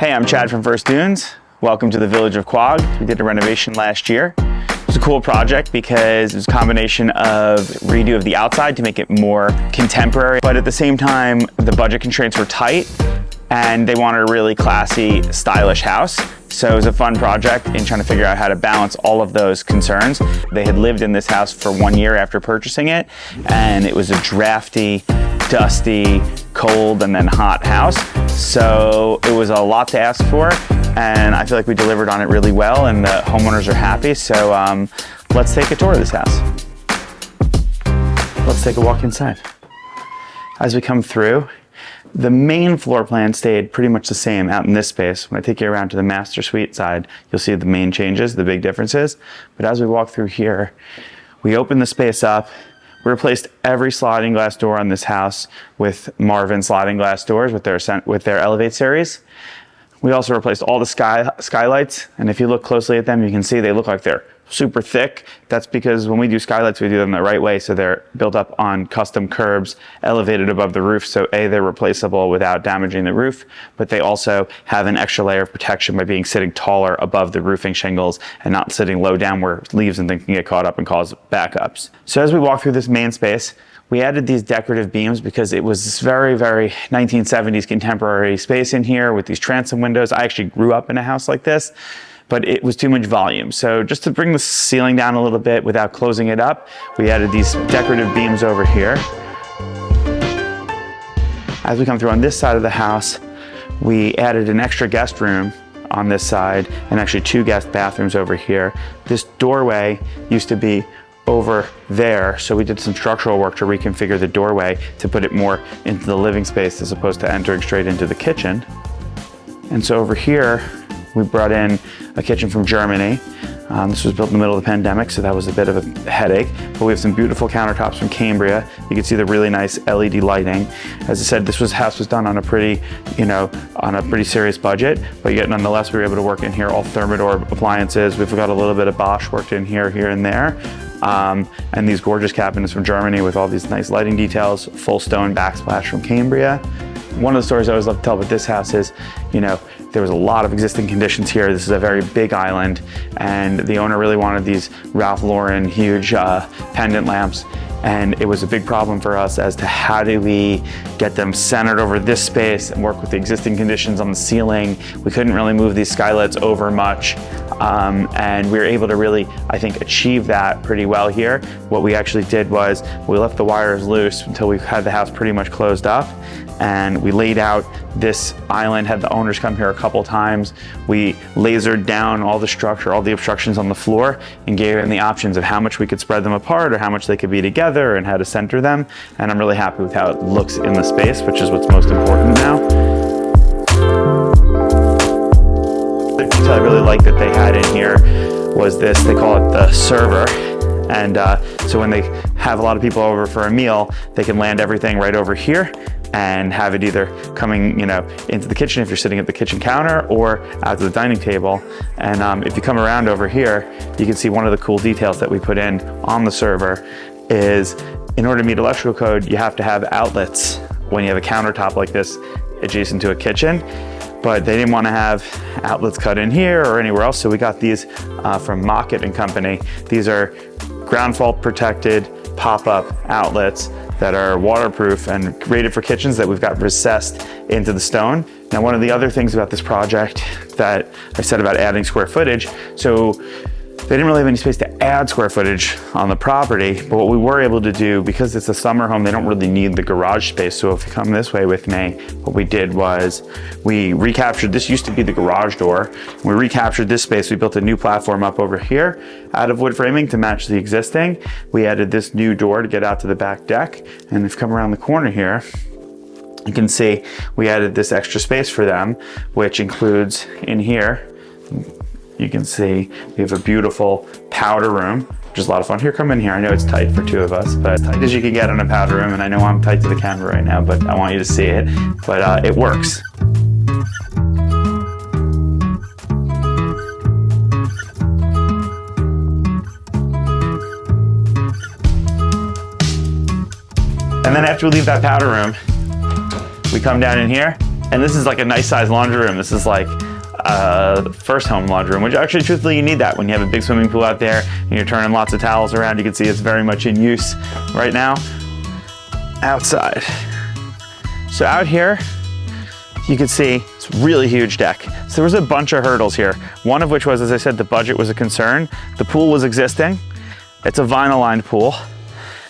Hey, I'm Chad from First Dunes. Welcome to the village of Quogue. We did a renovation last year. It was a cool project because it was a combination of redo of the outside to make it more contemporary, but at the same time, the budget constraints were tight and they wanted a really classy, stylish house. So it was a fun project in trying to figure out how to balance all of those concerns. They had lived in this house for 1 year after purchasing it, and it was a drafty, dusty, cold, and then hot house. So it was a lot to ask for, and I feel like we delivered on it really well, and the homeowners are happy. So let's take a tour of this house. Let's take a walk inside. As we come through, the main floor plan stayed pretty much the same out in this space. When I take you around to the master suite side, you'll see the main changes, the big differences. But as we walk through here, we open the space up. We replaced every sliding glass door on this house with Marvin sliding glass doors with their Elevate series. We also replaced all the skylights, and if you look closely at them, you can see they look like they're super thick. That's because when we do skylights, we do them the right way, so they're built up on custom curbs, elevated above the roof, so A, they're replaceable without damaging the roof, but they also have an extra layer of protection by being sitting taller above the roofing shingles and not sitting low down where leaves and things can get caught up and cause backups. So as we walk through this main space, we added these decorative beams because it was this very, very 1970s contemporary space in here with these transom windows. I actually grew up in a house like this, but it was too much volume. So just to bring the ceiling down a little bit without closing it up, we added these decorative beams over here. As we come through on this side of the house, we added an extra guest room on this side and actually 2 guest bathrooms over here. This doorway used to be over there, so we did some structural work to reconfigure the doorway to put it more into the living space as opposed to entering straight into the kitchen. And so over here, we brought in a kitchen from Germany. This was built in the middle of the pandemic, so that was a bit of a headache. But we have some beautiful countertops from Cambria. You can see the really nice LED lighting. As I said, this house was done on a pretty, on a pretty serious budget, but yet nonetheless, we were able to work in here all Thermador appliances. We've got a little bit of Bosch worked in here and there. And these gorgeous cabinets from Germany with all these nice lighting details, full stone backsplash from Cambria. One of the stories I always love to tell about this house is, there was a lot of existing conditions here. This is a very big island, and the owner really wanted these Ralph Lauren huge pendant lamps. And it was a big problem for us as to how do we get them centered over this space and work with the existing conditions on the ceiling. We couldn't really move these skylights over much. And we were able to really, I think, achieve that pretty well here. What we actually did was we left the wires loose until we had the house pretty much closed up. And we laid out this island, had the owners come here a couple times. We lasered down all the structure, all the obstructions on the floor, and gave them the options of how much we could spread them apart or how much they could be together and how to center them. And I'm really happy with how it looks in the space, which is what's most important now. The detail I really like that they had in here was this, they call it the server. And so when they have a lot of people over for a meal, they can land everything right over here and have it either coming, into the kitchen if you're sitting at the kitchen counter or out to the dining table. And if you come around over here, you can see one of the cool details that we put in on the server is in order to meet electrical code, you have to have outlets when you have a countertop like this adjacent to a kitchen. But they didn't want to have outlets cut in here or anywhere else, so we got these from Mockett & Company. These are ground fault protected pop-up outlets that are waterproof and rated for kitchens that we've got recessed into the stone. Now, one of the other things about this project that I said about adding square footage, so they didn't really have any space to add square footage on the property, but what we were able to do, because it's a summer home, they don't really need the garage space. So if you come this way with me, what we did was we recaptured, this used to be the garage door. We recaptured this space. We built a new platform up over here out of wood framing to match the existing. We added this new door to get out to the back deck. And if you come around the corner here, you can see we added this extra space for them, which includes in here, you can see we have a beautiful powder room, which is a lot of fun. Here, come in here. I know it's tight for 2 of us, but as tight as you can get in a powder room. And I know I'm tight to the camera right now, but I want you to see it. But it works. And then after we leave that powder room, we come down in here And this is like a nice sized laundry room. This is like first home laundry room, which actually truthfully you need that when you have a big swimming pool out there and you're turning lots of towels around. You can see it's very much in use right now. Outside. So out here, you can see it's a really huge deck. So there was a bunch of hurdles here. One of which was, as I said, the budget was a concern. The pool was existing. It's a vinyl lined pool.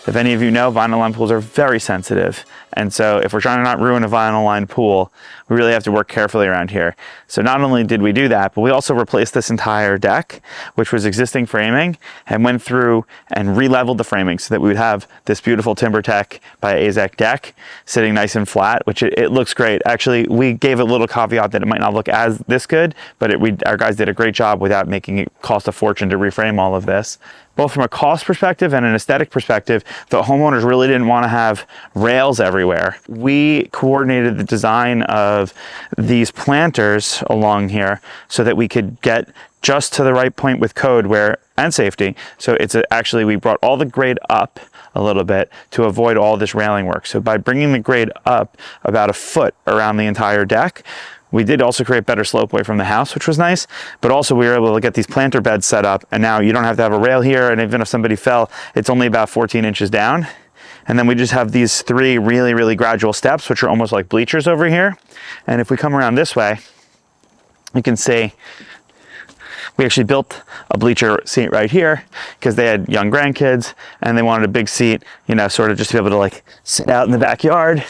If any of you know, vinyl lined pools are very sensitive. And so if we're trying to not ruin a vinyl lined pool, we really have to work carefully around here. So not only did we do that, but we also replaced this entire deck, which was existing framing, and went through and re-leveled the framing so that we would have this beautiful TimberTech by AZEK deck sitting nice and flat, which it looks great. Actually, we gave a little caveat that it might not look as this good, but our guys did a great job without making it cost a fortune to reframe all of this. Both from a cost perspective and an aesthetic perspective, the homeowners really didn't want to have rails everywhere. We coordinated the design of these planters along here so that we could get just to the right point with code and safety. So actually, we brought all the grade up a little bit to avoid all this railing work. So by bringing the grade up about a foot around the entire deck, we did also create better slope away from the house, which was nice, but also we were able to get these planter beds set up, and now you don't have to have a rail here, and even if somebody fell, it's only about 14 inches down. And then we just have these 3 really, really gradual steps, which are almost like bleachers over here. And if we come around this way, you can see we actually built a bleacher seat right here because they had young grandkids and they wanted a big seat, you know, sort of just to be able to like sit out in the backyard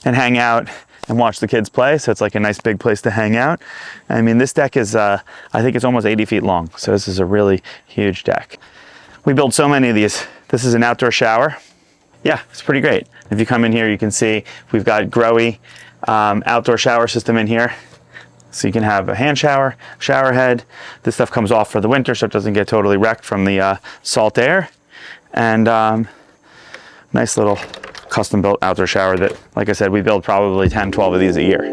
and hang out and watch the kids play. So it's like a nice big place to hang out. I mean, this deck is, I think it's almost 80 feet long. So this is a really huge deck. We build so many of these. This is an outdoor shower. Yeah, it's pretty great. If you come in here, you can see we've got Growy outdoor shower system in here. So you can have a hand shower, shower head. This stuff comes off for the winter so it doesn't get totally wrecked from the salt air. And nice little custom built outdoor shower that, like I said, we build probably 10, 12 of these a year.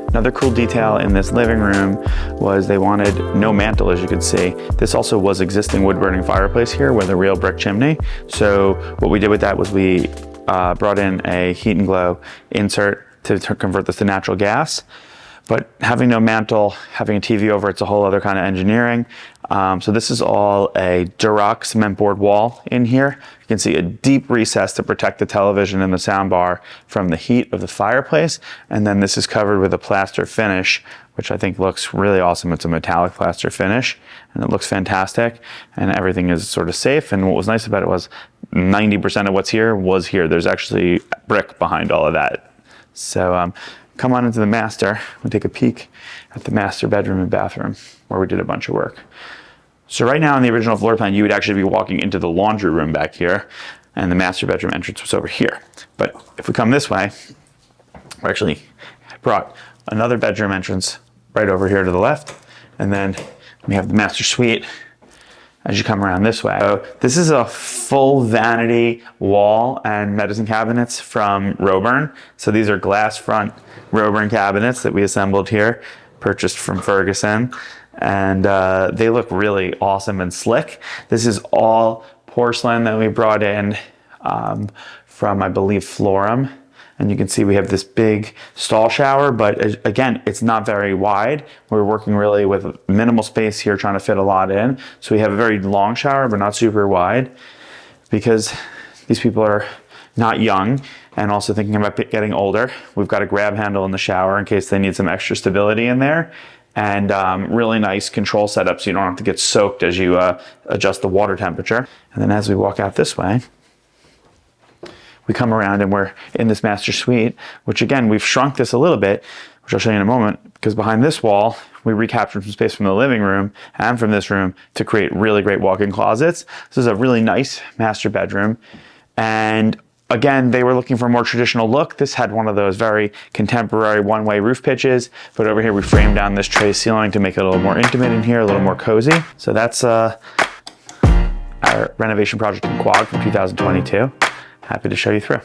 Another cool detail in this living room was they wanted no mantle, as you could see. This also was existing wood burning fireplace here with a real brick chimney. So what we did with that was we brought in a heat and glow insert to convert this to natural gas. But having no mantle, having a TV over, it's a whole other kind of engineering. So this is all a Duroc cement board wall in here. You can see a deep recess to protect the television and the sound bar from the heat of the fireplace. And then this is covered with a plaster finish, which I think looks really awesome. It's a metallic plaster finish and it looks fantastic and everything is sort of safe. And what was nice about it was 90% of what's here was here. There's actually brick behind all of that. So come on into the master. We'll take a peek at the master bedroom and bathroom where we did a bunch of work. So right now in the original floor plan, you would actually be walking into the laundry room back here and the master bedroom entrance was over here. But if we come this way, we actually brought another bedroom entrance right over here to the left. And then we have the master suite as you come around this way. So this is a full vanity wall and medicine cabinets from Roburn. So these are glass front Roburn cabinets that we assembled here, purchased from Ferguson. And they look really awesome and slick. This is all porcelain that we brought in from, I believe, Florum. And you can see we have this big stall shower, but again, it's not very wide. We're working really with minimal space here, trying to fit a lot in. So we have a very long shower, but not super wide because these people are not young and also thinking about getting older. We've got a grab handle in the shower in case they need some extra stability in there. And really nice control setup so you don't have to get soaked as you adjust the water temperature. And then as we walk out this way, we come around and we're in this master suite, which again, we've shrunk this a little bit, which I'll show you in a moment, because behind this wall, we recaptured some space from the living room and from this room to create really great walk-in closets. This is a really nice master bedroom. And again, they were looking for a more traditional look. This had one of those very contemporary one-way roof pitches, but over here we framed down this tray ceiling to make it a little more intimate in here, a little more cozy. So that's our renovation project in Quogue from 2022. Happy to show you through.